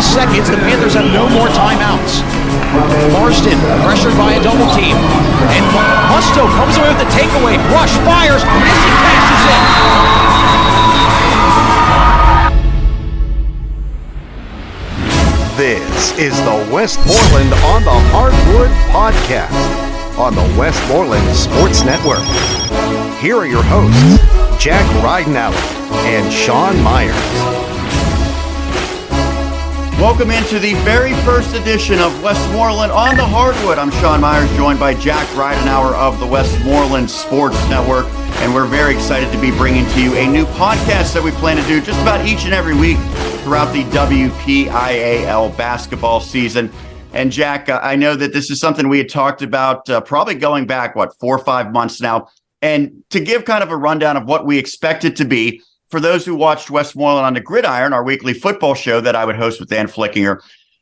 30 seconds. The Panthers have no more timeouts. Marston pressured by a double team. And Musto comes away with the takeaway. Rush fires. Missy cashes in. This is the Westmoreland on the Hardwood Podcast on the Westmoreland Sports Network. Here are your hosts, Jack Ridenour and Sean Meyers. Welcome into the very first edition of Westmoreland on the Hardwood. I'm Sean Meyers, joined by Jack Ridenour of the Westmoreland Sports Network, and we're very excited to be bringing to you a new podcast that we plan to do just about each and every week throughout the WPIAL basketball season. And Jack, I know that this is something we had talked about probably going back, 4 or 5 months now. And to give kind of a rundown of what we expect it to be, for those who watched Westmoreland on the Gridiron, our weekly football show that I would host with Dan Flickinger,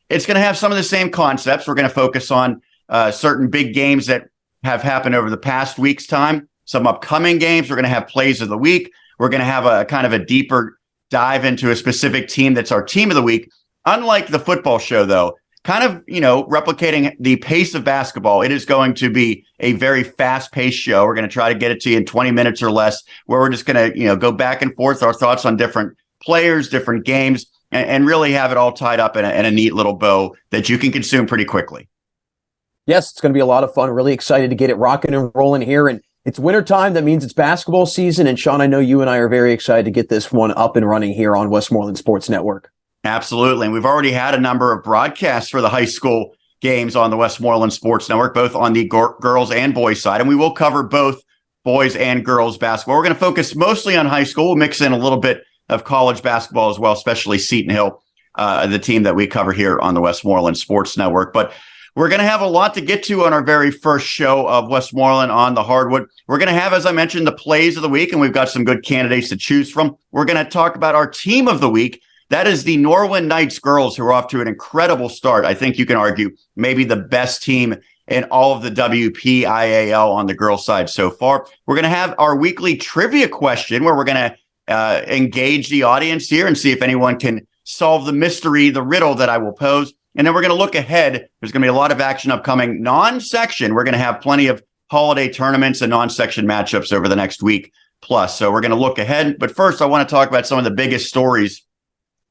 it's going to have some of the same concepts. We're going to focus on certain big games that have happened over the past week's time, some upcoming games. We're going to have plays of the week. We're going to have a kind of a deeper dive into a specific team that's our team of the week. Unlike the football show, though, kind of, replicating the pace of basketball, it is going to be a very fast-paced show. We're going to try to get it to you in 20 minutes or less, where we're just going to, go back and forth our thoughts on different players, different games, and really have it all tied up in a neat little bow that you can consume pretty quickly. Yes, it's going to be a lot of fun. Really excited to get it rocking and rolling here. And it's wintertime. That means it's basketball season. And Sean, I know you and I are very excited to get this one up and running here on Westmoreland Sports Network. Absolutely. And we've already had a number of broadcasts for the high school games on the Westmoreland Sports Network, both on the girls and boys side. And we will cover both boys and girls basketball. We're going to focus mostly on high school. We'll mix in a little bit of college basketball as well, especially Seton Hill, the team that we cover here on the Westmoreland Sports Network. But we're going to have a lot to get to on our very first show of Westmoreland on the Hardwood. We're going to have, as I mentioned, the plays of the week, and we've got some good candidates to choose from. We're going to talk about our team of the week. That is the Norwin Girls, who are off to an incredible start. I think you can argue maybe the best team in all of the WPIAL on the girls' side so far. We're going to have our weekly trivia question where we're going to engage the audience here and see if anyone can solve the mystery, the riddle that I will pose. And then we're going to look ahead. There's going to be a lot of action upcoming non-section. We're going to have plenty of holiday tournaments and non-section matchups over the next week plus. So we're going to look ahead. But first, I want to talk about some of the biggest stories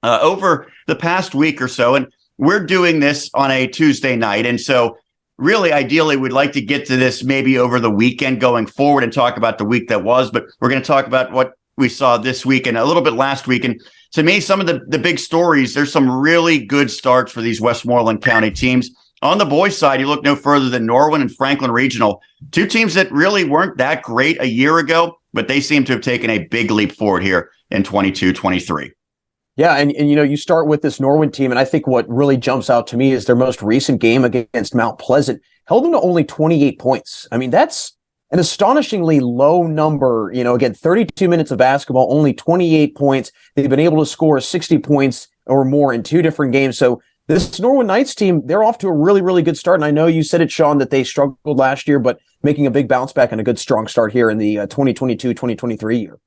over the past week or so. And we're doing this on a Tuesday night. And so really, ideally, we'd like to get to this maybe over the weekend going forward and talk about the week that was. But we're going to talk about what we saw this week and a little bit last week. And to me, some of the big stories, there's some really good starts for these Westmoreland County teams. On the boys' side, you look no further than Norwin and Franklin Regional, two teams that really weren't that great a year ago, but they seem to have taken a big leap forward here in 22-23. Yeah, and you start with this Norwin team, and I think what really jumps out to me is their most recent game against Mount Pleasant held them to only 28 points. I mean, that's an astonishingly low number. Again, 32 minutes of basketball, only 28 points. They've been able to score 60 points or more in 2 different games. So this Norwin Knights team, they're off to a really, really good start. And I know you said it, Sean, that they struggled last year, but making a big bounce back and a good, strong start here in the 2022-2023 year.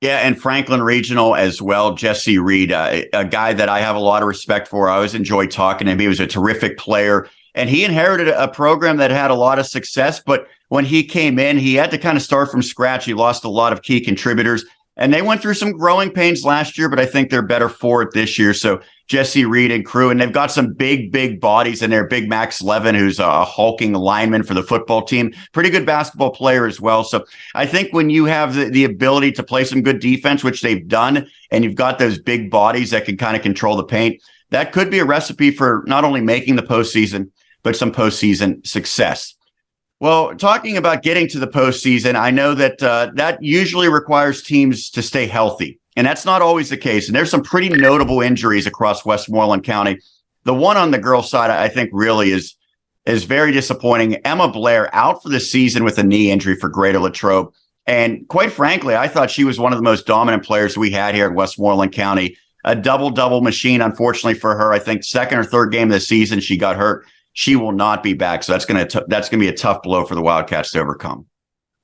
Yeah, and Franklin Regional as well. Jesse Reed, a guy that I have a lot of respect for. I always enjoy talking to him. He was a terrific player, and he inherited a program that had a lot of success. But when he came in, he had to kind of start from scratch. He lost a lot of key contributors, and they went through some growing pains last year, but I think they're better for it this year. So Jesse Reed and crew, and they've got some big bodies in there. Big Max Levin, who's a hulking lineman for the football team. Pretty good basketball player as well. So I think when you have the ability to play some good defense, which they've done, and you've got those big bodies that can kind of control the paint, that could be a recipe for not only making the postseason, but some postseason success. Well, talking about getting to the postseason, I know that that usually requires teams to stay healthy, and that's not always the case. And there's some pretty notable injuries across Westmoreland County. The one on the girls' side, I think, really is very disappointing. Emma Blair out for the season with a knee injury for Greater Latrobe. And quite frankly, I thought she was one of the most dominant players we had here at Westmoreland County. A double-double machine, unfortunately for her. I think second or third game of the season, she got hurt. She will not be back. So that's going to be a tough blow for the Wildcats to overcome.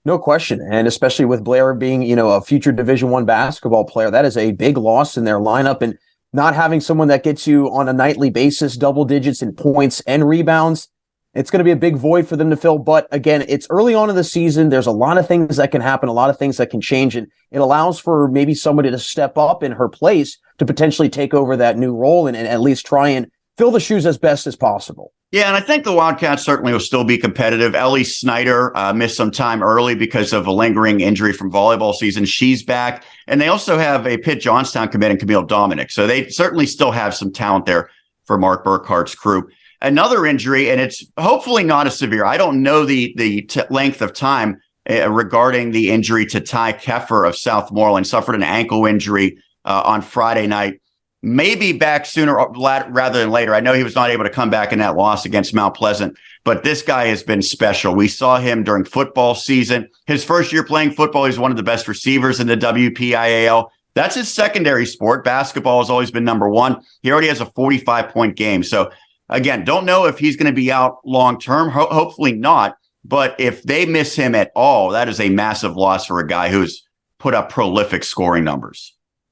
No question. And especially with Blair being, a future Division I basketball player, that is a big loss in their lineup. And not having someone that gets you on a nightly basis, double digits in points and rebounds, it's going to be a big void for them to fill. But again, it's early on in the season. There's a lot of things that can happen, a lot of things that can change, and it allows for maybe somebody to step up in her place to potentially take over that new role and at least try and fill the shoes as best as possible. Yeah, and I think the Wildcats certainly will still be competitive. Ellie Snyder missed some time early because of a lingering injury from volleyball season. She's back. And they also have a Pitt Johnstown commit in Camille Dominic. So they certainly still have some talent there for Mark Burkhart's crew. Another injury, and it's hopefully not as severe. I don't know the length of time regarding the injury to Ty Keffer of Southmoreland. Suffered an ankle injury on Friday night. Maybe back sooner rather than later. I know he was not able to come back in that loss against Mount Pleasant, but this guy has been special. We saw him during football season. His first year playing football, he's one of the best receivers in the WPIAL. That's his secondary sport. Basketball has always been number one. He already has a 45-point game. So, again, don't know if he's going to be out long-term. Hopefully not. But if they miss him at all, that is a massive loss for a guy who's put up prolific scoring numbers.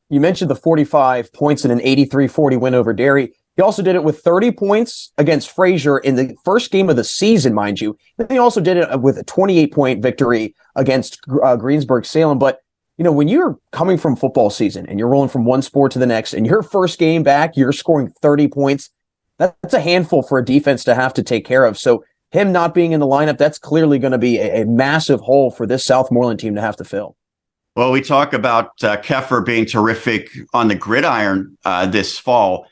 You mentioned the 45 points in an 83-40 win over Derry. He also did it with 30 points against Fraser in the first game of the season, mind you. Then he also did it with a 28-point victory against Greensburg-Salem. But, you know, when you're coming from football season and you're rolling from one sport to the next, and your first game back, you're scoring 30 points, that's a handful for a defense to have to take care of. So him not being in the lineup, that's clearly going to be a massive hole for this Southmoreland team to have to fill. Well, we talk about Keffer being terrific on the gridiron this fall.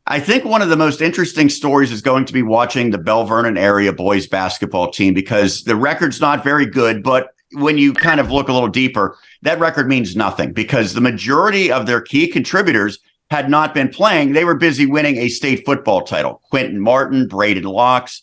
I think one of the most interesting stories is going to be watching the Belle Vernon area boys basketball team, because the record's not very good, but when you kind of look a little deeper, that record means nothing because the majority of their key contributors had not been playing. They were busy winning a state football title. Quentin Martin, Braden Locks,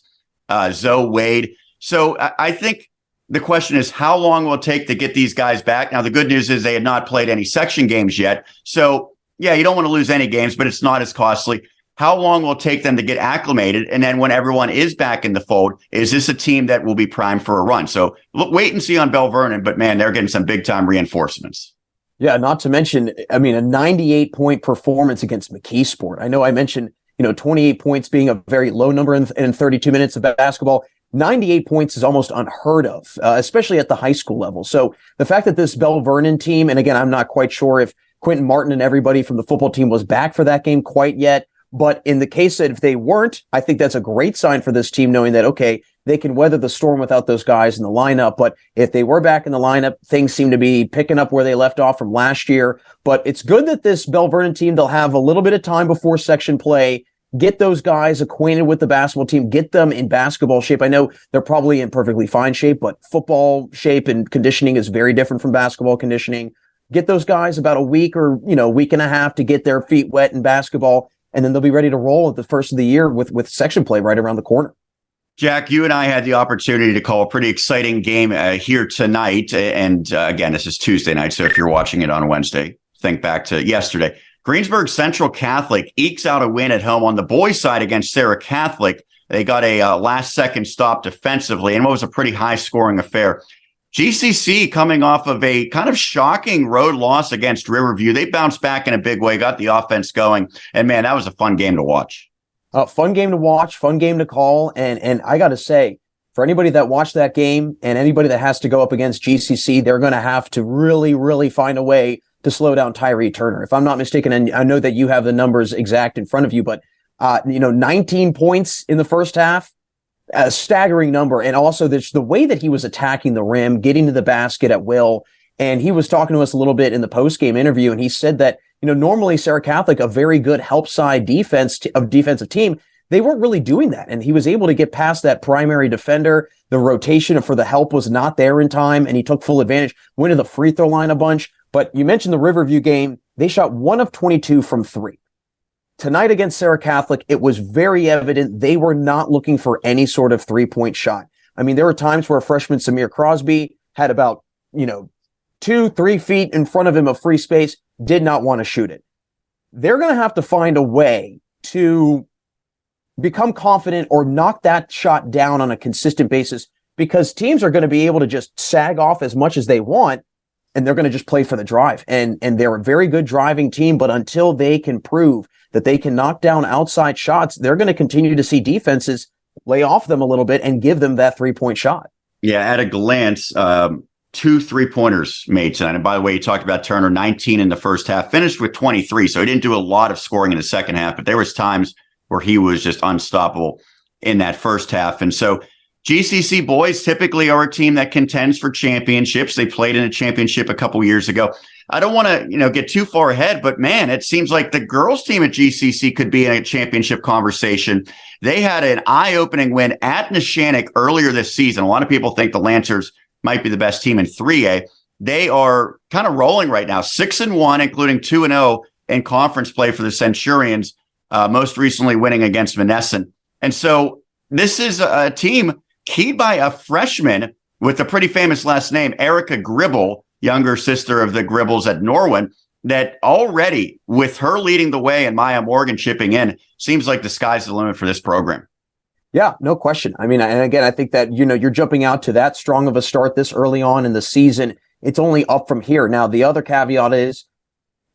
Zoe Wade. So I think the question is, how long will it take to get these guys back? Now, the good news is they had not played any section games yet. So, yeah, you don't want to lose any games, but it's not as costly. How long will it take them to get acclimated? And then when everyone is back in the fold, is this a team that will be primed for a run? So wait and see on Belle Vernon, but man, they're getting some big time reinforcements. Yeah, not to mention, I mean, a 98-point performance against McKeesport. I know I mentioned, 28 points being a very low number in 32 minutes of basketball. 98 points is almost unheard of, especially at the high school level. So the fact that this Belle Vernon team, and again, I'm not quite sure if Quentin Martin and everybody from the football team was back for that game quite yet. But in the case that if they weren't, I think that's a great sign for this team, knowing that, okay, they can weather the storm without those guys in the lineup. But if they were back in the lineup, things seem to be picking up where they left off from last year. But it's good that this Belle Vernon team, they'll have a little bit of time before section play, get those guys acquainted with the basketball team, get them in basketball shape. I know they're probably in perfectly fine shape, but football shape and conditioning is very different from basketball conditioning. Get those guys about a week or, week and a half to get their feet wet in basketball, and then they'll be ready to roll at the first of the year with section play right around the corner. Jack, you and I had the opportunity to call a pretty exciting game here tonight. And again, this is Tuesday night, so if you're watching it on Wednesday, think back to yesterday. Greensburg Central Catholic ekes out a win at home on the boys' side against Serra Catholic. They got a last-second stop defensively, and what was a pretty high-scoring affair. GCC coming off of a kind of shocking road loss against Riverview. They bounced back in a big way, got the offense going, and man, that was a fun game to watch. Fun game to watch, fun game to call, and I got to say, for anybody that watched that game and anybody that has to go up against GCC, they're going to have to really, really find a way to slow down Tyree Turner. If I'm not mistaken, and I know that you have the numbers exact in front of you, but 19 points in the first half, a staggering number. And also the way that he was attacking the rim, getting to the basket at will. And he was talking to us a little bit in the post-game interview, and he said that, normally Serra Catholic, a very good help side defensive team, they weren't really doing that. And he was able to get past that primary defender. The rotation for the help was not there in time, and he took full advantage, went to the free throw line a bunch. But you mentioned the Riverview game. They shot 1 of 22 from 3. Tonight against Serra Catholic, it was very evident they were not looking for any sort of three-point shot. I mean, there were times where freshman Samir Crosby had about, 2-3 feet in front of him of free space, did not want to shoot it. They're going to have to find a way to become confident or knock that shot down on a consistent basis, because teams are going to be able to just sag off as much as they want, and they're going to just play for the drive. And they're a very good driving team, but until they can prove that they can knock down outside shots, they're going to continue to see defenses lay off them a little bit and give them that 3-point shot. Yeah, at a glance, 2 3-pointers made tonight. And by the way, you talked about Turner, 19 in the first half, finished with 23. So he didn't do a lot of scoring in the second half, but there was times where he was just unstoppable in that first half. And so GCC boys typically are a team that contends for championships. They played in a championship a couple years ago. I don't want to, get too far ahead, but man, it seems like the girls team at GCC could be in a championship conversation. They had an eye-opening win at Neshannock earlier this season. A lot of people think the Lancers might be the best team in 3A. They are kind of rolling right now, 6-1, including 2-0 in conference play for the Centurions, most recently winning against Monessen. And so this is a team keyed by a freshman with a pretty famous last name, Erica Gribble, younger sister of the Gribbles at Norwin, that already, with her leading the way and Maya Morgan chipping in, seems like the sky's the limit for this program. Yeah, no question. I mean, and again, I think that, you're jumping out to that strong of a start this early on in the season. It's only up from here. Now, the other caveat is,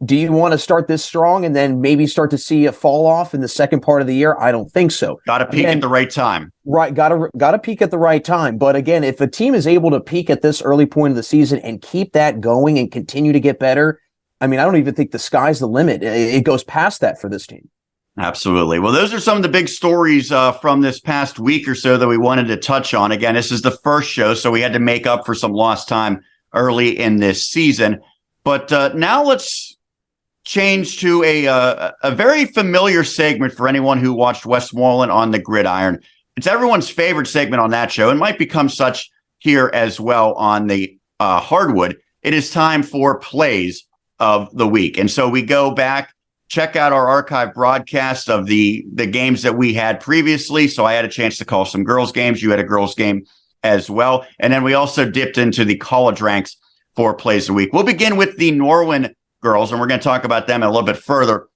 do you want to start this strong and then maybe start to see a fall off in the second part of the year? I don't think so. Got to peak at the right time. Right. Got to peak at the right time. But again, if a team is able to peak at this early point of the season and keep that going and continue to get better, I mean, I don't even think the sky's the limit. It goes past that for this team. Absolutely. Well, those are some of the big stories from this past week or so that we wanted to touch on. Again, this is the first show, so we had to make up for some lost time early in this season. But now let's change to a very familiar segment for anyone who watched Westmoreland on the Gridiron. It's everyone's favorite segment on that show and might become such here as well on the Hardwood. It is time for plays of the week. And so we go back, check out our archive broadcast of the games that we had previously. So I had a chance to call some girls games. You had a girls game as well. And then we also dipped into the college ranks for plays of the week. We'll begin with the Norwin Girls, and we're going to talk about them a little bit further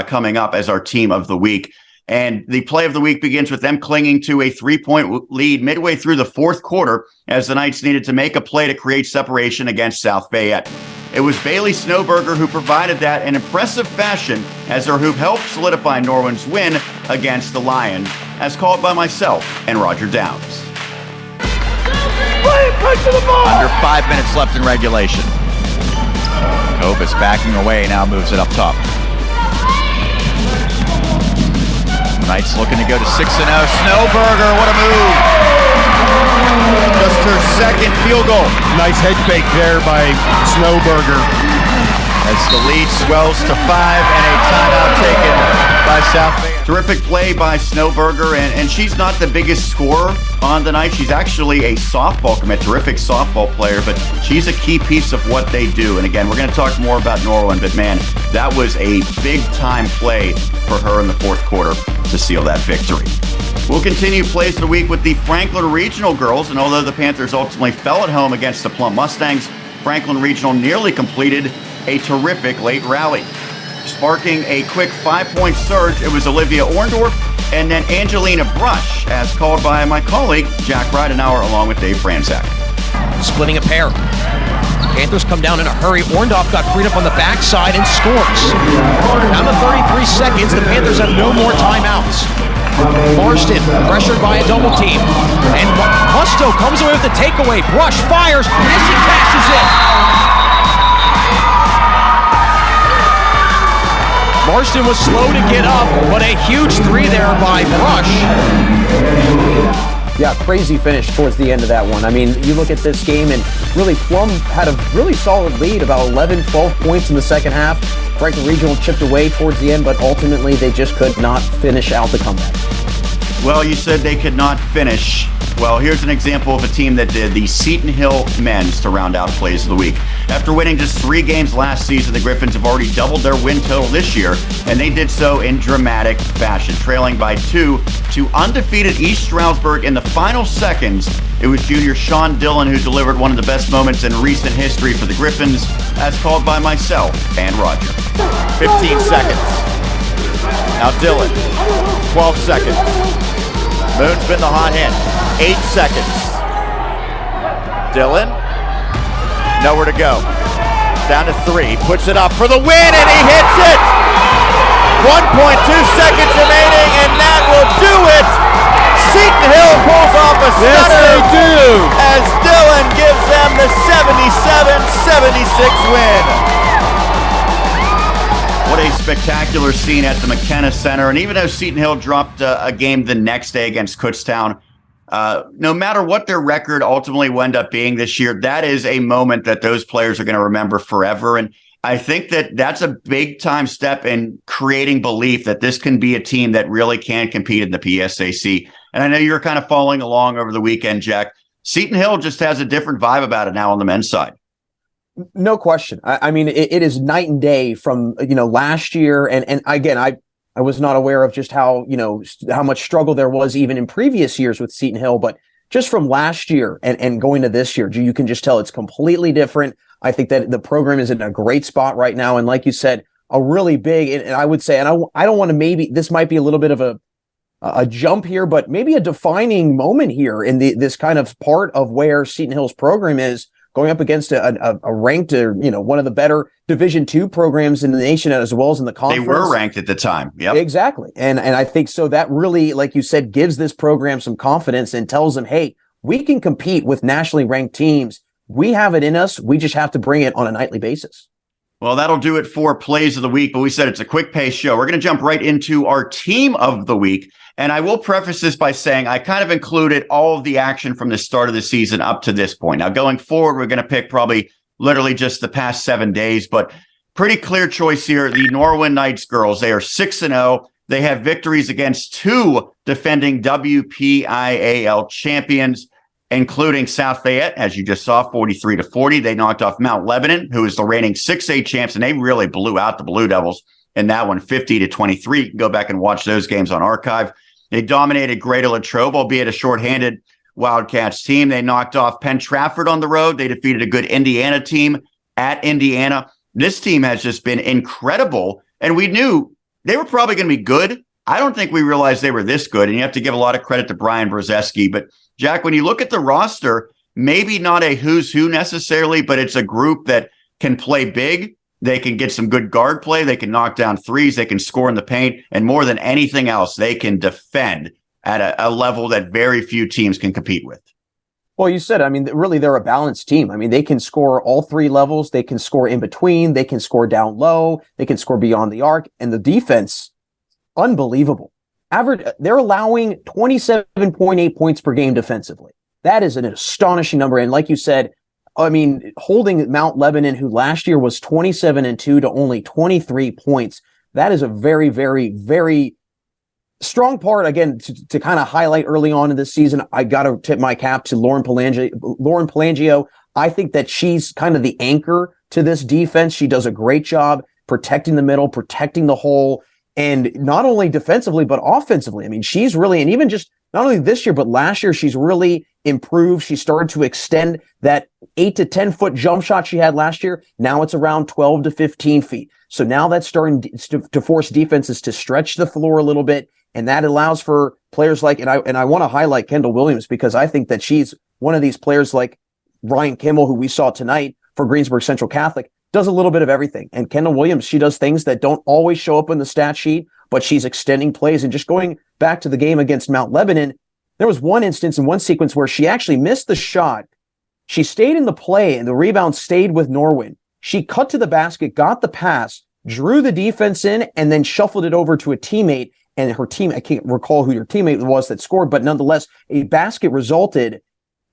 coming up as our team of the week. And the play of the week begins with them clinging to a 3-point lead midway through the fourth quarter as the Knights needed to make a play to create separation against South Fayette. It was Bailey Snowberger who provided that in impressive fashion as her hoop helped solidify Norwin's win against the Lions, as called by myself and Roger Downs. Under 5 minutes left in regulation. Kobus backing away, now moves it up top. Knights looking to go to 6-0. Snowberger, what a move! Just her second field goal. Nice head fake there by Snowberger. As the lead swells to 5 and a timeout taken by South Bay. Terrific play by Snowberger, and she's not the biggest scorer on the night. She's actually a softball commit, terrific softball player, but she's a key piece of what they do. And again, we're going to talk more about Norwin, but man, that was a big-time play for her in the fourth quarter to seal that victory. We'll continue plays of the week with the Franklin Regional Girls, and although the Panthers ultimately fell at home against the Plum Mustangs, Franklin Regional nearly completed a terrific late rally. Sparking a quick 5-point surge, it was Olivia Orndorff and then Angelina Brush, as called by my colleague, Jack Ridenour, along with Dave Franzak. Splitting a pair. Panthers come down in a hurry. Orndorff got freed up on the backside and scores. Down to 33 seconds, the Panthers have no more timeouts. Marston pressured by a double team. And Musto comes away with the takeaway. Brush fires as he cashes it. Marston was slow to get up, but a huge three there by Brush. Yeah, crazy finish towards the end of that one. I mean, you look at this game and really Plum had a really solid lead, about 11, 12 points in the second half. Franklin Regional chipped away towards the end, but ultimately they just could not finish out the comeback. Well, you said they could not finish. Well, here's an example of a team that did, the Seton Hill Men's, to round out plays of the week. After winning just 3 games last season, the Griffins have already doubled their win total this year, and they did so in dramatic fashion, trailing by 2 to undefeated East Stroudsburg in the final seconds. It was junior Sean Dillon who delivered one of the best moments in recent history for the Griffins, as called by myself and Roger. 15 seconds. Now Dillon, 12 seconds. Moon's been the hot hand. 8 seconds. Dillon, nowhere to go. Down to 3, puts it up for the win, and he hits it! 1.2 seconds remaining, and that will do it. Seton Hill pulls off a stunner. Yes, they do. As Dylan gives them the 77-76 win. What a spectacular scene at the McKenna Center. And even though Seton Hill dropped a game the next day against Kutztown, no matter what their record ultimately will end up being this year, that is a moment that those players are going to remember forever. And I think that that's a big time step in creating belief that this can be a team that really can compete in the PSAC. And I know you're kind of following along over the weekend, Jack. Seton Hill just has a different vibe about it now on the men's side. No question. I mean, it is night and day from, last year. And again, I was not aware of just how much struggle there was even in previous years with Seton Hill, but just from last year and going to this year, you can just tell it's completely different. I think that the program is in a great spot right now. And like you said, a really big, and I would say, and I don't want to, this might be a little bit of a jump here, but maybe a defining moment here in this kind of part of where Seton Hill's program is going up against a ranked, one of the better Division II programs in the nation, as well as in the conference. They were ranked at the time. Yep. Exactly. And I think so that really, like you said, gives this program some confidence and tells them, hey, we can compete with nationally ranked teams. We have it in us. We just have to bring it on a nightly basis. Well, that'll do it for Plays of the Week, but we said it's a quick pace show. We're going to jump right into our Team of the Week. And I will preface this by saying I kind of included all of the action from the start of the season up to this point. Now, going forward, we're going to pick probably literally just the past 7 days, but pretty clear choice here. The Norwin Girls, they are 6-0. They have victories against 2 defending WPIAL champions, including South Fayette, as you just saw, 43-40. They knocked off Mount Lebanon, who is the reigning 6A champs, and they really blew out the Blue Devils in that one, 50-23. You can go back and watch those games on archive. They dominated Greater Latrobe, albeit a shorthanded Wildcats team. They knocked off Penn Trafford on the road. They defeated a good Indiana team at Indiana. This team has just been incredible, and we knew they were probably going to be good. I don't think we realized they were this good, and you have to give a lot of credit to Brian Brzezinski. But, Jack, when you look at the roster, maybe not a who's who necessarily, but it's a group that can play big. They can get some good guard play. They can knock down threes. They can score in the paint. And more than anything else, they can defend at a level that very few teams can compete with. Well, you said, I mean, really, they're a balanced team. I mean, they can score all 3 levels. They can score in between. They can score down low. They can score beyond the arc. And the defense, unbelievable. They're allowing 27.8 points per game defensively. That is an astonishing number. And like you said, I mean, holding Mount Lebanon, who last year was 27-2 to only 23 points. That is a very, very, very strong part. Again, to kind of highlight early on in this season, I got to tip my cap to Lauren Palangio. I think that she's kind of the anchor to this defense. She does a great job protecting the middle, protecting the hole, and not only defensively, but offensively. I mean, she's really, and even just not only this year, but last year, she's really improved. She started to extend that 8 to 10 foot jump shot she had last year. Now it's around 12 to 15 feet. So now that's starting to force defenses to stretch the floor a little bit. And that allows for players like, and I want to highlight Kendall Williams, because I think that she's one of these players like Ryan Kimmel, who we saw tonight for Greensburg Central Catholic, does a little bit of everything. And Kendall Williams, she does things that don't always show up in the stat sheet, but she's extending plays. And just going back to the game against Mount Lebanon, there was one instance in one sequence where she actually missed the shot. She stayed in the play, and the rebound stayed with Norwin. She cut to the basket, got the pass, drew the defense in, and then shuffled it over to a teammate. And her team, I can't recall who your teammate was that scored, but nonetheless, a basket resulted.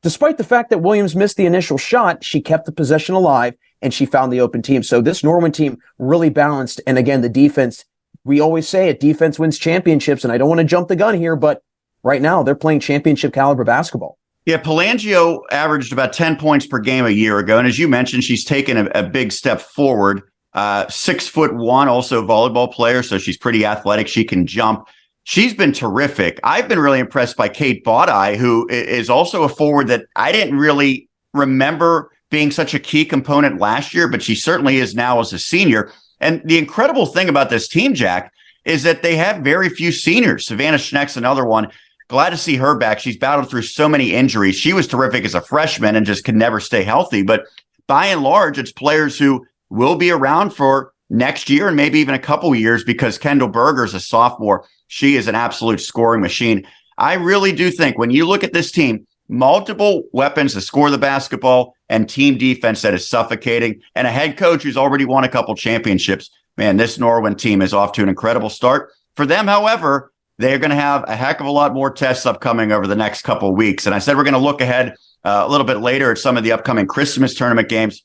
Despite the fact that Williams missed the initial shot, she kept the possession alive, and she found the open team. So this Norwin team really balanced. And again, the defense, we always say it, defense wins championships. And I don't want to jump the gun here, but right now they're playing championship caliber basketball. Yeah, Palangio averaged about 10 points per game a year ago. And as you mentioned, she's taken a big step forward. 6'1", also a volleyball player. So she's pretty athletic. She can jump. She's been terrific. I've been really impressed by Kate Bodai, who is also a forward that I didn't really remember being such a key component last year, but she certainly is now as a senior. And the incredible thing about this team, Jack, is that they have very few seniors. Savannah Schneck's another one. Glad to see her back. She's battled through so many injuries. She was terrific as a freshman and just could never stay healthy. But by and large, it's players who will be around for next year and maybe even a couple years, because Kendall Berger's a sophomore. She is an absolute scoring machine. I really do think when you look at this team, multiple weapons to score the basketball and team defense that is suffocating, and a head coach who's already won a couple championships. Man, this Norwin team is off to an incredible start. For them, however, they're going to have a heck of a lot more tests upcoming over the next couple of weeks. And I said we're going to look ahead a little bit later at some of the upcoming Christmas tournament games.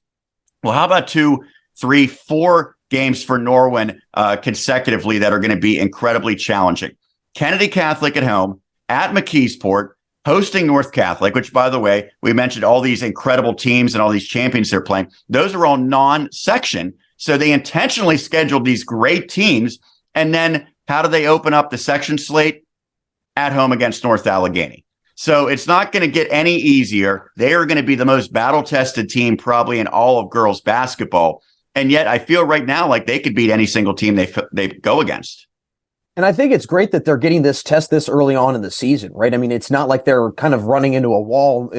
Well, how about 2, 3, 4 games for Norwin consecutively that are going to be incredibly challenging? Kennedy Catholic at home, at McKeesport, hosting North Catholic, which, by the way, we mentioned all these incredible teams and all these champions they're playing. Those are all non-section. So they intentionally scheduled these great teams. And then how do they open up the section slate? At home against North Allegheny. So it's not going to get any easier. They are going to be the most battle-tested team probably in all of girls basketball. And yet I feel right now like they could beat any single team they go against. And I think it's great that they're getting this test this early on in the season, right? I mean, it's not like they're kind of running into a wall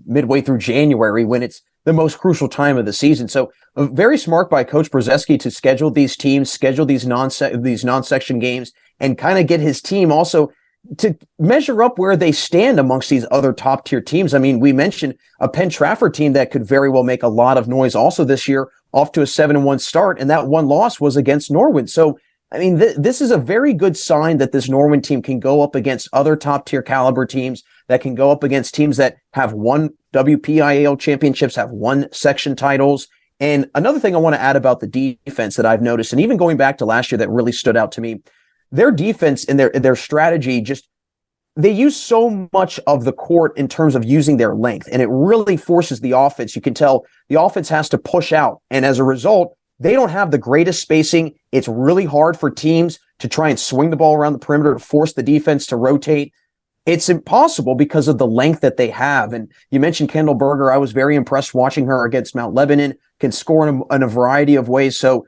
midway through January when it's the most crucial time of the season. So very smart by Coach Brzezinski to schedule these teams, schedule these non-section games, and kind of get his team also to measure up where they stand amongst these other top tier teams. I mean, we mentioned a Penn Trafford team that could very well make a lot of noise also this year, off to a 7-1 start, and that one loss was against Norwin. So, I mean, this is a very good sign that this Norwin team can go up against other top tier caliber teams, that can go up against teams that have won WPIAL championships, have won section titles. And another thing I want to add about the defense that I've noticed, and even going back to last year that really stood out to me, their defense and their strategy, just they use so much of the court in terms of using their length, and it really forces the offense. You can tell the offense has to push out, and as a result, they don't have the greatest spacing. It's really hard for teams to try and swing the ball around the perimeter to force the defense to rotate. It's impossible because of the length that they have. And you mentioned Kendall Berger. I was very impressed watching her against Mount Lebanon, can score in a variety of ways. So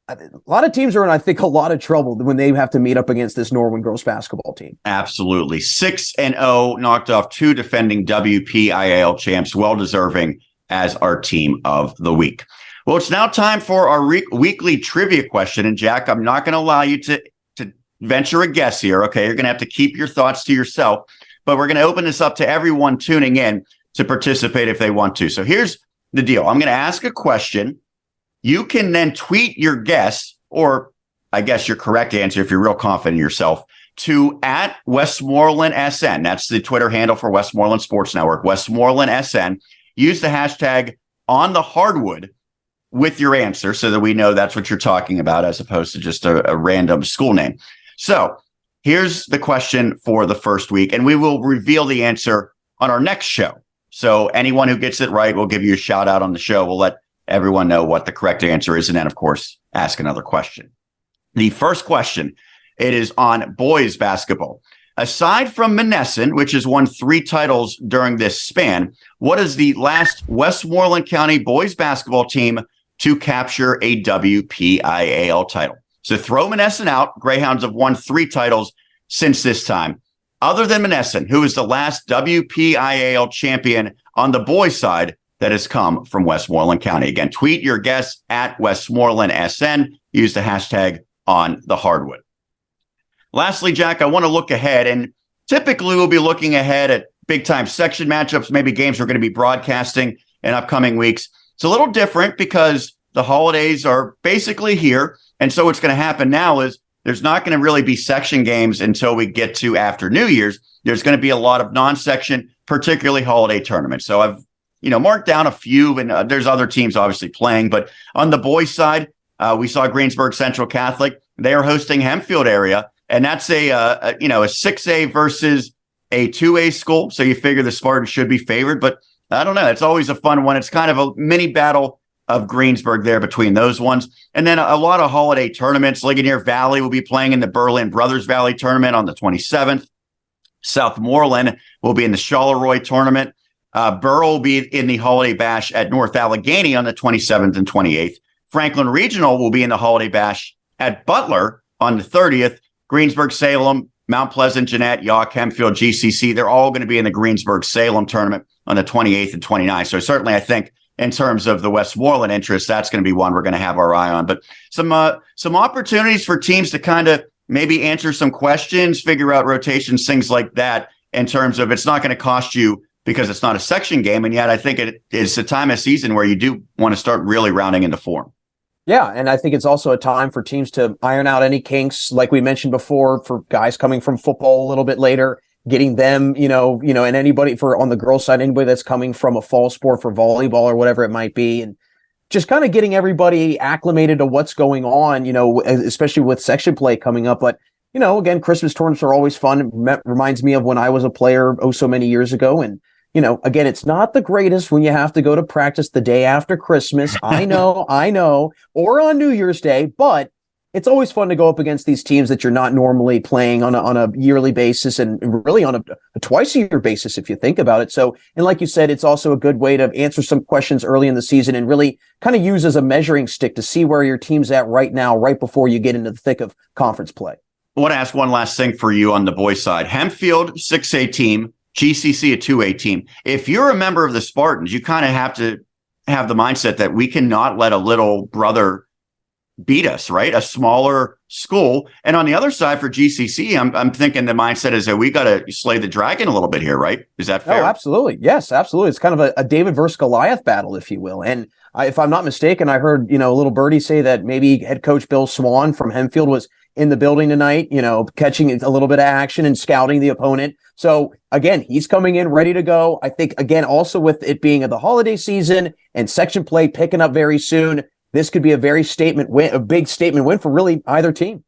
a lot of teams are in, I think, a lot of trouble when they have to meet up against this Norwin girls basketball team. Absolutely. 6-0, knocked off 2 defending WPIAL champs, well-deserving as our team of the week. Well, it's now time for our weekly trivia question. And Jack, I'm not going to allow you to venture a guess here. Okay, you're going to have to keep your thoughts to yourself, but we're going to open this up to everyone tuning in to participate if they want to. So here's the deal. I'm going to ask a question. You can then tweet your guess, or I guess your correct answer if you're real confident in yourself, to @WestmorelandSN. That's the Twitter handle for Westmoreland Sports Network, WestmorelandSN. Use the hashtag #OnTheHardwood with your answer so that we know that's what you're talking about as opposed to just a random school name. So here's the question for the first week, and we will reveal the answer on our next show. So anyone who gets it right, we'll give you a shout out on the show. We'll let everyone know what the correct answer is, and then, of course, ask another question. The first question, it is on boys basketball. Aside from Monessen, which has won 3 titles during this span, what is the last Westmoreland County boys basketball team to capture a WPIAL title? So throw Monessen out. Greyhounds have won 3 titles since this time. Other than Monessen, who is the last WPIAL champion on the boys' side that has come from Westmoreland County? Again, tweet your guess @WestmorelandSN. Use the hashtag #OnTheHardwood. Lastly, Jack, I want to look ahead, and typically we'll be looking ahead at big-time section matchups, maybe games we're going to be broadcasting in upcoming weeks. It's a little different because the holidays are basically here, and so what's going to happen now is there's not going to really be section games until we get to after New Year's. There's going to be a lot of non-section, particularly holiday tournaments. So I've marked down a few, and there's other teams obviously playing. But on the boys' side, we saw Greensburg Central Catholic. They are hosting Hempfield area, and that's a 6A versus a 2A school. So you figure the Spartans should be favored, but I don't know. It's always a fun one. It's kind of a mini battle of Greensburg there between those ones. And then a lot of holiday tournaments. Ligonier Valley will be playing in the Berlin Brothers Valley tournament on the 27th. Southmoreland will be in the Charleroi tournament. Burrell will be in the Holiday Bash at North Allegheny on the 27th and 28th. Franklin Regional will be in the Holiday Bash at Butler on the 30th. Greensburg, Salem, Mount Pleasant, Jeanette, Yawk, Hempfield, GCC, they're all going to be in the Greensburg-Salem tournament on the 28th and 29th. So certainly I think in terms of the Westmoreland interest, that's going to be one we're going to have our eye on. But some opportunities for teams to kind of maybe answer some questions, figure out rotations, things like that, in terms of it's not going to cost you because it's not a section game. And yet I think it is a time of season where you do want to start really rounding into form. Yeah, and I think it's also a time for teams to iron out any kinks, like we mentioned before, for guys coming from football a little bit later, getting them, and anybody on the girls' side, anybody that's coming from a fall sport for volleyball or whatever it might be, and just kind of getting everybody acclimated to what's going on, especially with section play coming up. But, again, Christmas tournaments are always fun. It reminds me of when I was a player so many years ago. And, again, it's not the greatest when you have to go to practice the day after Christmas. I know, or on New Year's Day, but it's always fun to go up against these teams that you're not normally playing on a yearly basis and really on a twice a year basis, if you think about it. So, and like you said, it's also a good way to answer some questions early in the season and really kind of use as a measuring stick to see where your team's at right now, right before you get into the thick of conference play. I want to ask one last thing for you on the boys' side. Hempfield, 6A team, GCC, a 2A team. If you're a member of the Spartans, you kind of have to have the mindset that we cannot let a little brother beat us, right? A smaller school. And on the other side for GCC, I'm thinking the mindset is that we got to slay the dragon a little bit here, right? Is that fair? Oh, absolutely. Yes, absolutely. It's kind of a David versus Goliath battle, if you will. And if I'm not mistaken, I heard, little birdie say that maybe head coach Bill Swan from Hempfield was in the building tonight, catching a little bit of action and scouting the opponent. So again, he's coming in ready to go. I think, again, also with it being the holiday season and section play picking up very soon, this could be a big statement win for really either team.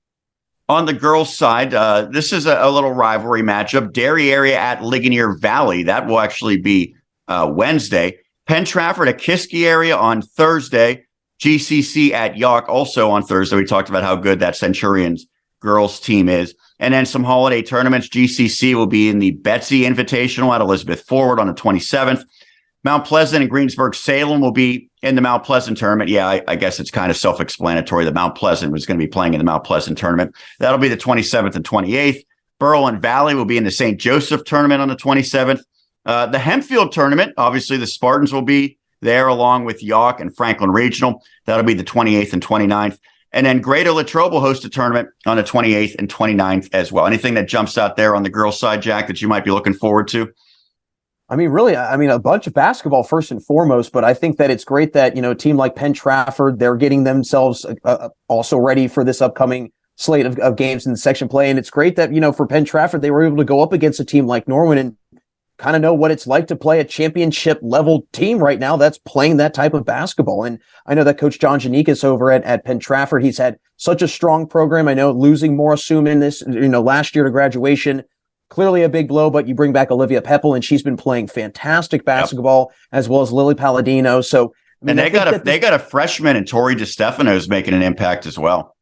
On the girls' side, this is a little rivalry matchup. Dairy area at Ligonier Valley. That will actually be Wednesday. Penn Trafford at Kiski area on Thursday. GCC at York also on Thursday. We talked about how good that Centurions girls team is. And then some holiday tournaments. GCC will be in the Betsy Invitational at Elizabeth Forward on the 27th. Mount Pleasant and Greensburg-Salem will be in the Mount Pleasant tournament. Yeah, I guess it's kind of self-explanatory that Mount Pleasant was going to be playing in the Mount Pleasant tournament. That'll be the 27th and 28th. Berlin Valley will be in the St. Joseph tournament on the 27th. The Hempfield tournament, obviously the Spartans will be there along with York and Franklin Regional. That'll be the 28th and 29th. And then Greater Latrobe will host a tournament on the 28th and 29th as well. Anything that jumps out there on the girls' side, Jack, that you might be looking forward to? Really, a bunch of basketball first and foremost, but I think that it's great that, a team like Penn Trafford, they're getting themselves also ready for this upcoming slate of games in the section play. And it's great that, for Penn Trafford, they were able to go up against a team like Norwin and kind of know what it's like to play a championship level team right now that's playing that type of basketball. And I know that Coach John Janikis over at Penn Trafford, he's had such a strong program. I know losing Maura Sum in this, last year to graduation, clearly a big blow, but you bring back Olivia Peppel, and she's been playing fantastic basketball, as well as Lily Palladino. So, and they got a freshman, and Tori DeStefano is making an impact as well.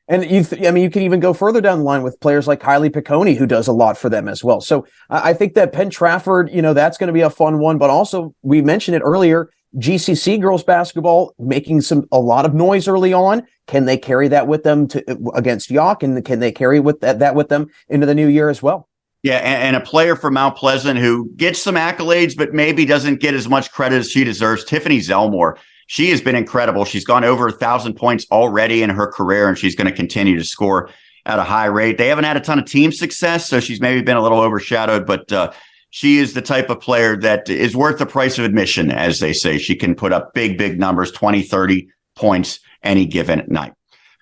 And you can even go further down the line with players like Kylie Piccone, who does a lot for them as well. So I think that Penn Trafford, that's going to be a fun one. But also, we mentioned it earlier, GCC girls basketball making a lot of noise early on. Can they carry that with them against York, and can they carry that with them into the new year as well? Yeah, and a player from Mount Pleasant who gets some accolades, but maybe doesn't get as much credit as she deserves, Tiffany Zellmore. She has been incredible. She's gone over 1,000 points already in her career, and she's going to continue to score at a high rate. They haven't had a ton of team success, so she's maybe been a little overshadowed, but she is the type of player that is worth the price of admission, as they say. She can put up big numbers, 20, 30 points any given night.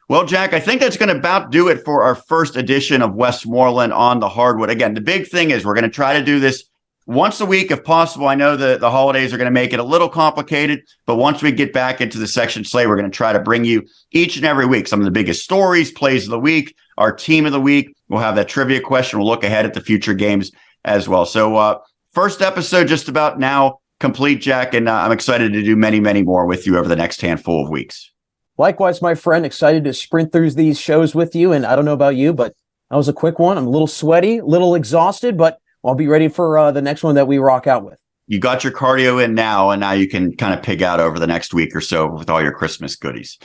Well, Jack, I think that's going to about do it for our first edition of Westmoreland on the Hardwood. Again, the big thing is we're going to try to do this once a week if possible. I know the holidays are going to make it a little complicated, but once we get back into the section slate, we're going to try to bring you each and every week some of the biggest stories, plays of the week, our team of the week. We'll have that trivia question. We'll look ahead at the future games as well. So first episode just about now complete, Jack, and I'm excited to do many more with you over the next handful of weeks. Likewise, my friend, excited to sprint through these shows with you. And I don't know about you, but that was a quick one. I'm a little sweaty, a little exhausted, but I'll be ready for the next one that we rock out with. You got your cardio in now, and now you can kind of pig out over the next week or so with all your Christmas goodies.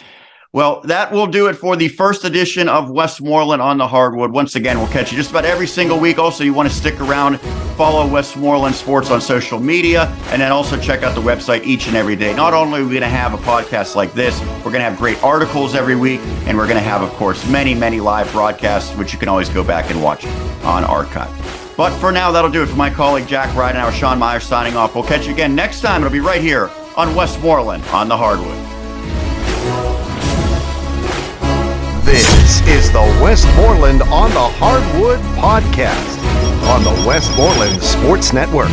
Well, that will do it for the first edition of Westmoreland on the Hardwood. Once again, we'll catch you just about every single week. Also, you want to stick around, follow Westmoreland Sports on social media, and then also check out the website each and every day. Not only are we going to have a podcast like this, we're going to have great articles every week, and we're going to have, of course, many, many live broadcasts, which you can always go back and watch on archive. But for now, that'll do it for my colleague Jack Ridenour, Sean Meyers signing off. We'll catch you again next time. It'll be right here on Westmoreland on the Hardwood. This is the Westmoreland on the Hardwood podcast on the Westmoreland Sports Network.